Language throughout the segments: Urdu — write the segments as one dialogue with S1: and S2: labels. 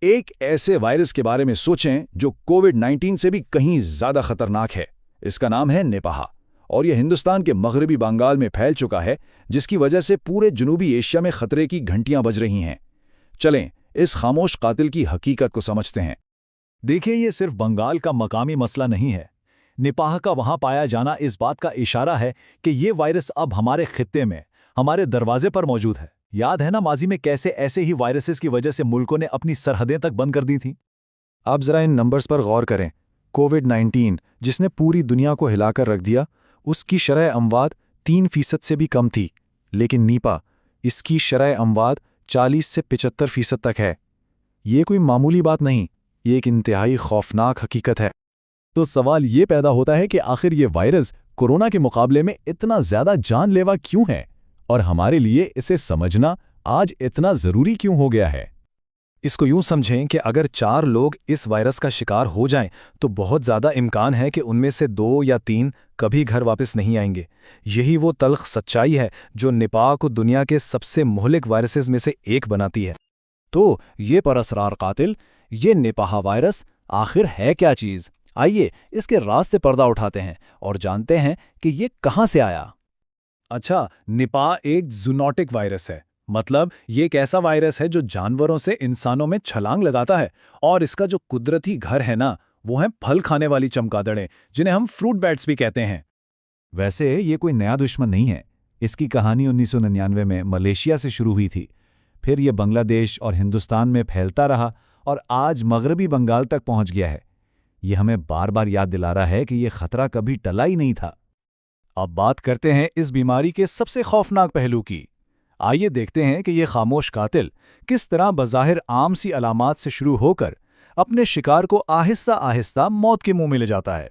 S1: ایک ایسے وائرس کے بارے میں سوچیں جو کووڈ-19 سے بھی کہیں زیادہ خطرناک ہے۔ اس کا نام ہے نپاہ اور یہ ہندوستان کے مغربی بنگال میں پھیل چکا ہے، جس کی وجہ سے پورے جنوبی ایشیا میں خطرے کی گھنٹیاں بج رہی ہیں۔ چلیں اس خاموش قاتل کی حقیقت کو سمجھتے ہیں۔
S2: دیکھیں، یہ صرف بنگال کا مقامی مسئلہ نہیں ہے۔ نپاہ کا وہاں پایا جانا اس بات کا اشارہ ہے کہ یہ وائرس اب ہمارے خطے میں، ہمارے دروازے پر موجود ہے۔ یاد ہے نا ماضی میں کیسے ایسے ہی وائرسز کی وجہ سے ملکوں نے اپنی سرحدیں تک بند کر دی تھیں؟
S3: آپ ذرا ان نمبرز پر غور کریں۔ کووڈ-19 جس نے پوری دنیا کو ہلا کر رکھ دیا، اس کی شرح اموات 3% سے بھی کم تھی، لیکن نیپا اس کی شرح اموات 40 سے 75% تک ہے۔ یہ کوئی معمولی بات نہیں، یہ ایک انتہائی خوفناک حقیقت ہے۔
S2: تو سوال یہ پیدا ہوتا ہے کہ آخر یہ وائرس کورونا کے مقابلے میں اتنا زیادہ جان لیوا کیوں ہے، اور ہمارے لیے اسے سمجھنا آج اتنا ضروری کیوں ہو گیا ہے؟
S3: اس کو یوں سمجھیں کہ اگر 4 لوگ اس وائرس کا شکار ہو جائیں تو بہت زیادہ امکان ہے کہ ان میں سے 2 یا 3 کبھی گھر واپس نہیں آئیں گے۔ یہی وہ تلخ سچائی ہے جو نپاہ کو دنیا کے سب سے مہلک وائرسز میں سے ایک بناتی ہے۔
S1: تو یہ پراسرار قاتل، یہ نپاہ وائرس آخر ہے کیا چیز؟ آئیے اس کے راز سے پردہ اٹھاتے ہیں اور جانتے ہیں کہ یہ کہاں سے آیا۔
S2: اچھا، نپاہ ایک زونوٹک وائرس ہے، مطلب یہ ایک ایسا وائرس ہے جو جانوروں سے انسانوں میں چھلانگ لگاتا ہے، اور اس کا جو قدرتی گھر ہے نا، وہ ہیں پھل کھانے والی چمگادڑیں، جنہیں ہم فروٹ بیٹس بھی کہتے ہیں۔
S3: ویسے یہ کوئی نیا دشمن نہیں ہے۔ اس کی کہانی 1999 میں ملیشیا سے شروع ہوئی تھی، پھر یہ بنگلہ دیش اور ہندوستان میں پھیلتا رہا اور آج مغربی بنگال تک پہنچ گیا ہے۔ یہ ہمیں بار بار یاد دلا رہا ہے کہ یہ خطرہ کبھی ٹلا ہی نہیں تھا۔
S1: اب بات کرتے ہیں اس بیماری کے سب سے خوفناک پہلو کی۔ آئیے دیکھتے ہیں کہ یہ خاموش قاتل کس طرح بظاہر عام سی علامات سے شروع ہو کر اپنے شکار کو آہستہ آہستہ موت کے منہ میں لے جاتا ہے۔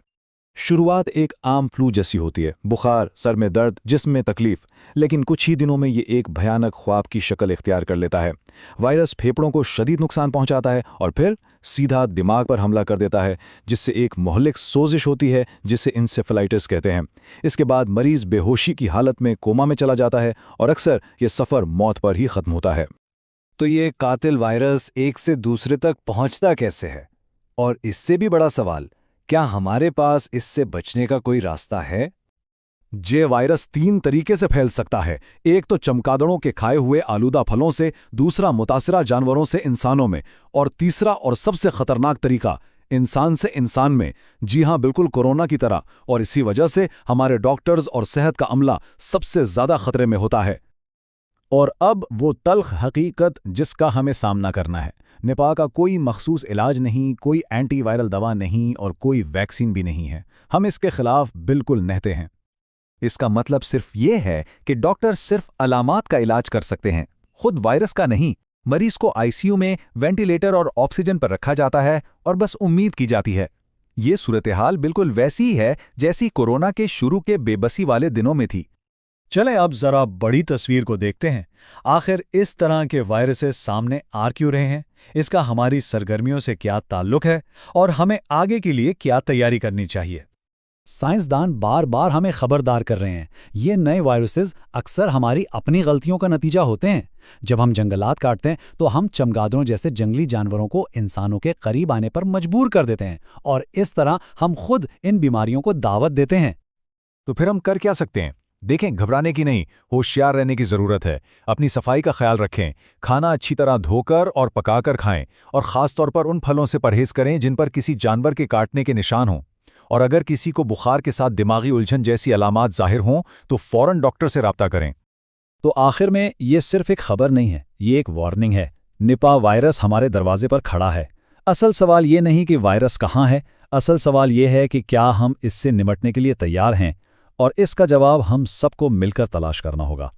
S3: شروعات ایک عام فلو جیسی ہوتی ہے، بخار، سر میں درد، جسم میں تکلیف، لیکن کچھ ہی دنوں میں یہ ایک بھیانک خواب کی شکل اختیار کر لیتا ہے۔ وائرس پھیپھڑوں کو شدید نقصان پہنچاتا ہے اور پھر سیدھا دماغ پر حملہ کر دیتا ہے، جس سے ایک مہلک سوزش ہوتی ہے جسے انسیفلائٹس کہتے ہیں۔ اس کے بعد مریض بے ہوشی کی حالت میں کوما میں چلا جاتا ہے اور اکثر یہ سفر موت پر ہی ختم ہوتا ہے۔
S1: تو یہ قاتل وائرس ایک سے دوسرے تک پہنچتا کیسے ہے؟ اور اس سے بھی بڑا سوال، کیا ہمارے پاس اس سے بچنے کا کوئی راستہ ہے؟
S2: یہ وائرس 3 طریقے سے پھیل سکتا ہے۔ ایک تو چمگادڑوں کے کھائے ہوئے آلودہ پھلوں سے، دوسرا متاثرہ جانوروں سے انسانوں میں، اور تیسرا اور سب سے خطرناک طریقہ انسان سے انسان میں۔ جی ہاں، بالکل کورونا کی طرح، اور اسی وجہ سے ہمارے ڈاکٹرز اور صحت کا عملہ سب سے زیادہ خطرے میں ہوتا ہے۔ اور اب وہ تلخ حقیقت جس کا ہمیں سامنا کرنا ہے۔ نپاہ کا کوئی مخصوص علاج نہیں، کوئی اینٹی وائرل دوا نہیں اور کوئی ویکسین بھی نہیں ہے۔ ہم اس کے خلاف بالکل نہتے ہیں۔
S3: اس کا مطلب صرف یہ ہے کہ ڈاکٹر صرف علامات کا علاج کر سکتے ہیں، خود وائرس کا نہیں۔ مریض کو ICU میں وینٹیلیٹر اور آکسیجن پر رکھا جاتا ہے اور بس امید کی جاتی ہے۔ یہ صورتحال بالکل ویسی ہی ہے جیسی کورونا کے شروع کے بے بسی والے دنوں میں تھی۔
S2: چلیں اب ذرا بڑی تصویر کو دیکھتے ہیں۔ آخر اس طرح کے وائرسز سامنے آ کیوں رہے ہیں؟ اس کا ہماری سرگرمیوں سے کیا تعلق ہے اور ہمیں آگے کے لیے کیا تیاری کرنی چاہیے؟
S4: سائنسدان بار بار ہمیں خبردار کر رہے ہیں، یہ نئے وائرسز اکثر ہماری اپنی غلطیوں کا نتیجہ ہوتے ہیں۔ جب ہم جنگلات کاٹتے ہیں تو ہم چمگادڑوں جیسے جنگلی جانوروں کو انسانوں کے قریب آنے پر مجبور کر دیتے ہیں، اور اس طرح ہم خود ان بیماریوں کو دعوت دیتے ہیں۔
S3: تو پھر ہم کر کیا سکتے ہیں؟ دیکھیں، گھبرانے کی نہیں، ہوشیار رہنے کی ضرورت ہے۔ اپنی صفائی کا خیال رکھیں، کھانا اچھی طرح دھو کر اور پکا کر کھائیں، اور خاص طور پر ان پھلوں سے پرہیز کریں جن پر کسی جانور کے کاٹنے کے نشان ہوں۔ اور اگر کسی کو بخار کے ساتھ دماغی الجھن جیسی علامات ظاہر ہوں تو فوراً ڈاکٹر سے رابطہ کریں۔
S4: تو آخر میں یہ صرف ایک خبر نہیں ہے، یہ ایک وارننگ ہے۔ نپاہ وائرس ہمارے دروازے پر کھڑا ہے۔ اصل سوال یہ نہیں کہ وائرس کہاں ہے، اصل سوال یہ ہے کہ کیا ہم اس سے نمٹنے کے لیے تیار ہیں، اور اس کا جواب ہم سب کو مل کر تلاش کرنا ہوگا۔